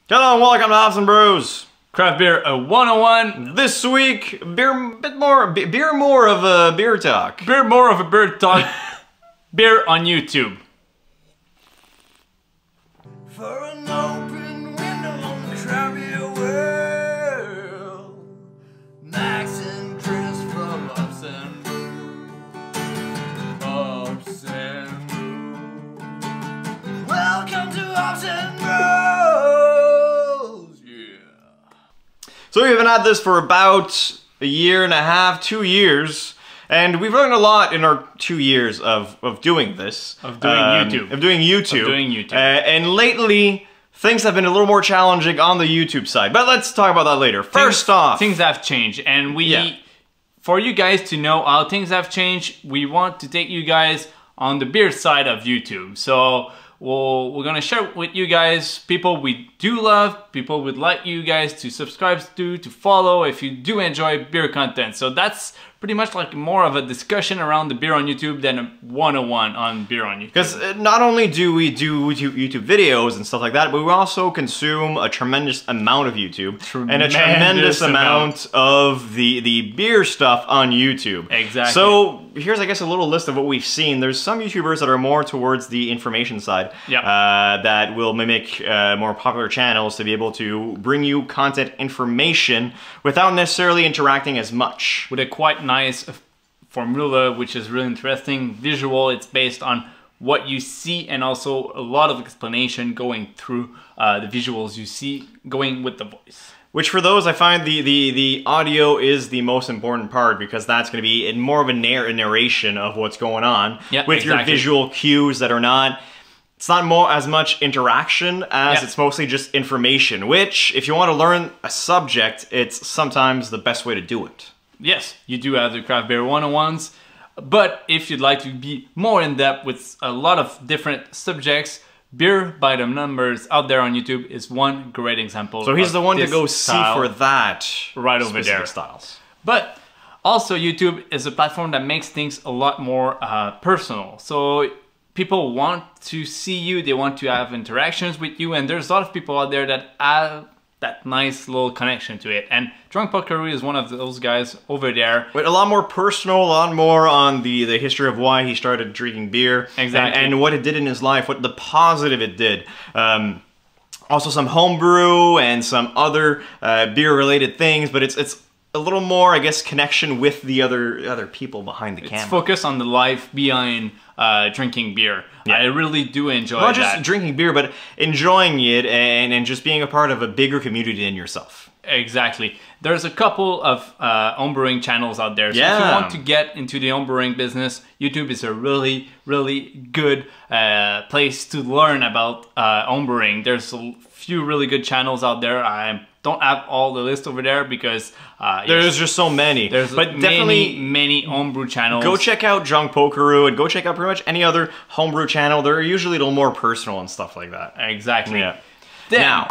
Hello and welcome to Hops and Brews. Craft Beer 101. This week, beer more of a beer talk. Beer more of a beer talk. Beer on YouTube. For an open window on the craft beer world, Max and Chris from Hops and Brew. Welcome to Hops and Brew. So we haven't had this for about a year and a half, 2 years, and we've learned a lot in our 2 years of doing this. Of doing YouTube. Of doing YouTube. And lately, things have been a little more challenging on the YouTube side, but let's talk about that later. First off, things have changed, and for you guys to know how things have changed, we want to take you guys on the beer side of YouTube. So we're gonna share with you guys people we do love, people we'd like you guys to subscribe to follow if you do enjoy beer content. So that's pretty much like more of a discussion around the beer on YouTube than a 101 on beer on YouTube. Because not only do we do YouTube videos and stuff like that, but we also consume a tremendous amount of YouTube and a tremendous amount of the beer stuff on YouTube. Exactly. So here's, I guess, a little list of what we've seen. There's some YouTubers that are more towards the information side that will mimic more popular channels to be able to bring you content information without necessarily interacting as much. With a quite nice formula, which is really interesting. Visual, it's based on what you see and also a lot of explanation going through the visuals you see going with the voice. Which for those, I find the audio is the most important part because that's going to be in more of a narration of what's going on with your visual cues that are not. It's not as much interaction as it's mostly just information, which if you want to learn a subject, it's sometimes the best way to do it. Yes, you do have the Craft Beer 101s, but if you'd like to be more in depth with a lot of different subjects, Beer by the Numbers out there on YouTube is one great example. So he's the one to go see for that right over there. Styles. But also YouTube is a platform that makes things a lot more personal. So people want to see you, they want to have interactions with you, and there's a lot of people out there that have that nice little connection to it. And Drunk Polkaroo is one of those guys over there. With a lot more personal, a lot more on the history of why he started drinking beer. Exactly. And what it did in his life, what the positive it did. Also some homebrew and some other beer-related things, but it's a little more, I guess, connection with the other people behind the camera. It's focused on the life behind drinking beer. Yeah. I really do enjoy Not just drinking beer, but enjoying it and just being a part of a bigger community than yourself. Exactly. There's a couple of homebrewing channels out there. So if you want to get into the homebrewing business, YouTube is a really, really good place to learn about homebrewing. There's a few really good channels out there. I don't have all the list over there because there's just so many. But definitely many homebrew channels. Go check out Drunk Polkaroo and go check out pretty much any other homebrew channel. They're usually a little more personal and stuff like that. Exactly. Yeah. Now,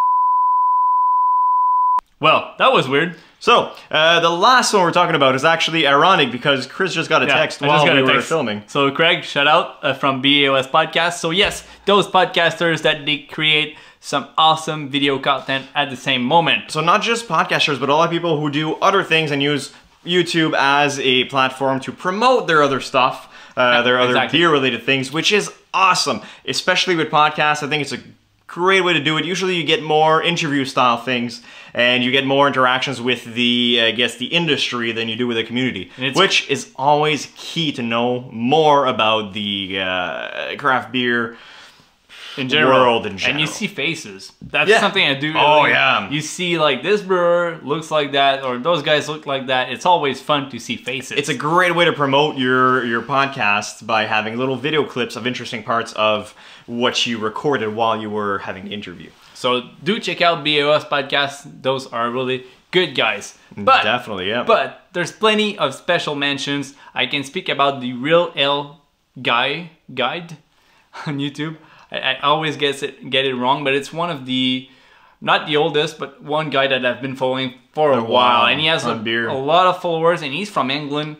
well, that was weird. So, the last one we're talking about is actually ironic because Chris just got a text while we were filming. So Craig, shout out from BAOS Podcast. So yes, those podcasters that they create some awesome video content at the same moment. So not just podcasters, but a lot of people who do other things and use YouTube as a platform to promote their other stuff, their other beer-related things, which is awesome. Especially with podcasts, I think it's a great way to do it. Usually you get more interview-style things, and you get more interactions with the, I guess, the industry than you do with the community, which is always key to know more about the craft beer world in general. And you see faces. That's something I do. Oh, yeah. You see, like, this brewer looks like that, or those guys look like that. It's always fun to see faces. It's a great way to promote your podcast by having little video clips of interesting parts of what you recorded while you were having the interview. So do check out BAOS Podcast. Those are really good guys. But, definitely, yeah. But there's plenty of special mentions. I can speak about the Real Ale Guide on YouTube. I always get it wrong, but it's one of the, not the oldest, but one guy that I've been following for a while. And he has a lot of followers, and he's from England.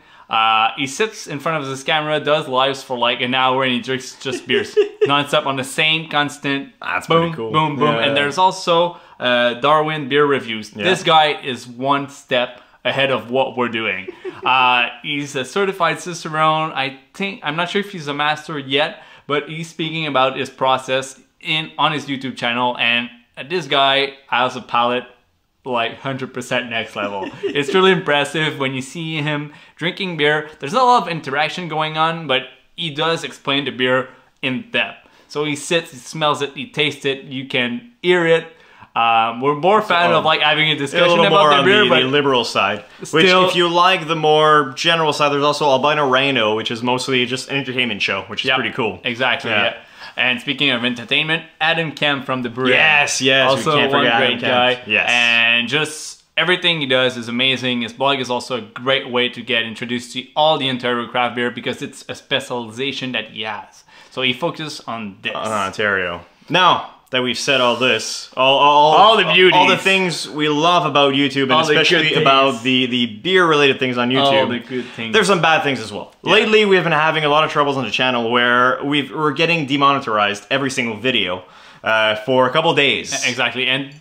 He sits in front of his camera, does lives for like an hour, and he drinks just beers non-stop on the same constant. That's boom, pretty cool. boom, boom. Yeah. And there's also Darwin beer reviews. Yeah. This guy is one step ahead of what we're doing. He's a certified Cicerone. I'm not sure if he's a master yet, but he's speaking about his process on his YouTube channel, and this guy has a palate like 100% next level. It's really impressive when you see him drinking beer. There's not a lot of interaction going on, but he does explain the beer in depth. So he sits, he smells it, he tastes it, you can hear it. We're more fan of like having a discussion about the beer, but the liberal side. Still, which, if you like the more general side, there's also Albino Rhino, which is mostly just an entertainment show, which is pretty cool. Exactly. Yeah. And speaking of entertainment, Adam Kemp from the Brew Head. Yes, also we can't one forget great Adam guy. Kemp. Yes. And just everything he does is amazing. His blog is also a great way to get introduced to all the Ontario craft beer because it's a specialization that he has. So he focuses on this. On Ontario. Now that we've said all this, all the beauties, all the things we love about YouTube, and all especially about the beer-related things on YouTube. All the good things. There's some bad things as well. Yeah. Lately, we've been having a lot of troubles on the channel where we're getting demonetized every single video for a couple days. Exactly, and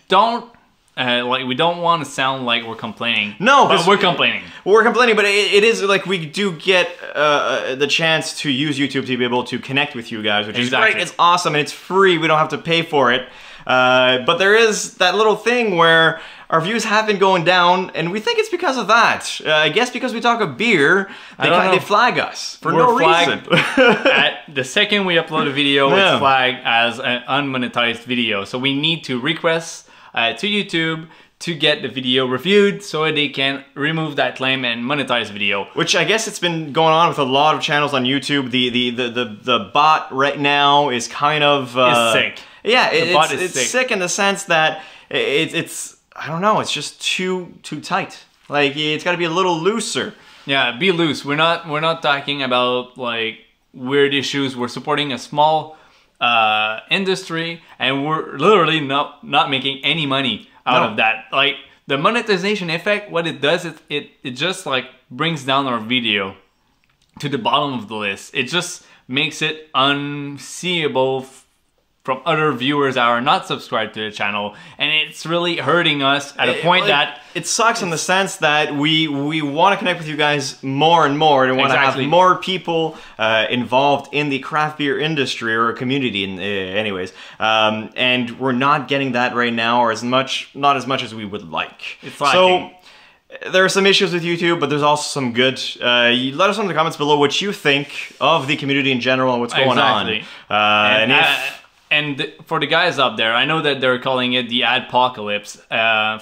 we don't want to sound like we're complaining. No, but we're complaining. We're complaining, but it is like we do get the chance to use YouTube to be able to connect with you guys, which is great. It's awesome, and it's free. We don't have to pay for it. But there is that little thing where our views have been going down, and we think it's because of that. I guess because we talk of beer, they flag us for no reason. At the second we upload a video, it's flagged as an unmonetized video. So we need to request to YouTube to get the video reviewed so they can remove that claim and monetize the video. Which I guess it's been going on with a lot of channels on YouTube. The bot right now is kind of sick. Yeah, it's sick in the sense that it's I don't know, it's just too tight. Like it's got to be a little looser. Yeah, be loose. We're not talking about like weird issues. We're supporting a small industry, and we're literally not making any money out of that. Like the monetization effect, what it does is it just like brings down our video to the bottom of the list. It just makes it unseeable from other viewers that are not subscribed to the channel, and it's really hurting us at a point that it sucks in the sense that we want to connect with you guys more and more, and want to have more people involved in the craft beer industry or community, anyways. And we're not getting that right now, or not as much as we would like. It's lacking. So there are some issues with YouTube, but there's also some good. Let us know in the comments below what you think of the community in general and what's going on. And for the guys up there, I know that they're calling it the adpocalypse.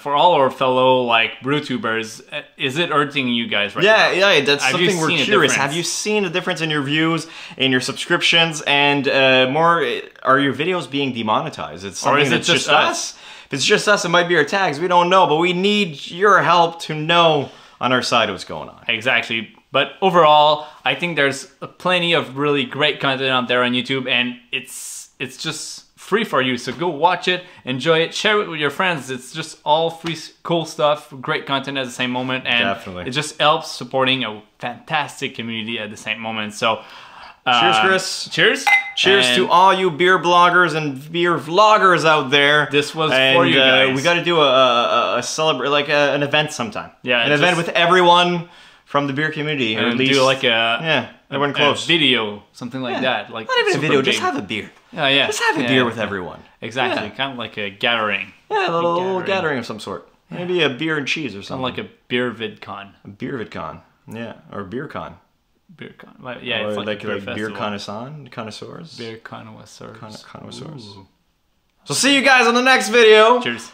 For all our fellow like brewtubers, is it hurting you guys right now? Yeah, that's something we're curious. Have you seen a difference in your views, in your subscriptions, and more? Are your videos being demonetized? It's something that's just us. If it's just us, it might be our tags. We don't know, but we need your help to know on our side what's going on. Exactly. But overall, I think there's plenty of really great content out there on YouTube, and it's just free for you. So go watch it, enjoy it, share it with your friends. It's just all free, cool stuff, great content at the same moment, and it just helps supporting a fantastic community at the same moment. So cheers, Chris. Cheers to all you beer bloggers and beer vloggers out there. This was for you guys. We got to do a an event sometime. Yeah, an event with everyone from the beer community, or at least do like everyone close video, something like that. Like not even a video, just have a beer. Just have a beer with everyone. Exactly, kind of like a gathering. Yeah, a little gathering of some sort. Maybe a beer and cheese or something. Like a beer vidcon. A beer vidcon, yeah, or beer con. Beer con, yeah, or it's like a beer connoisseurs. Beer connoisseurs. Connoisseurs. So see you guys on the next video. Cheers.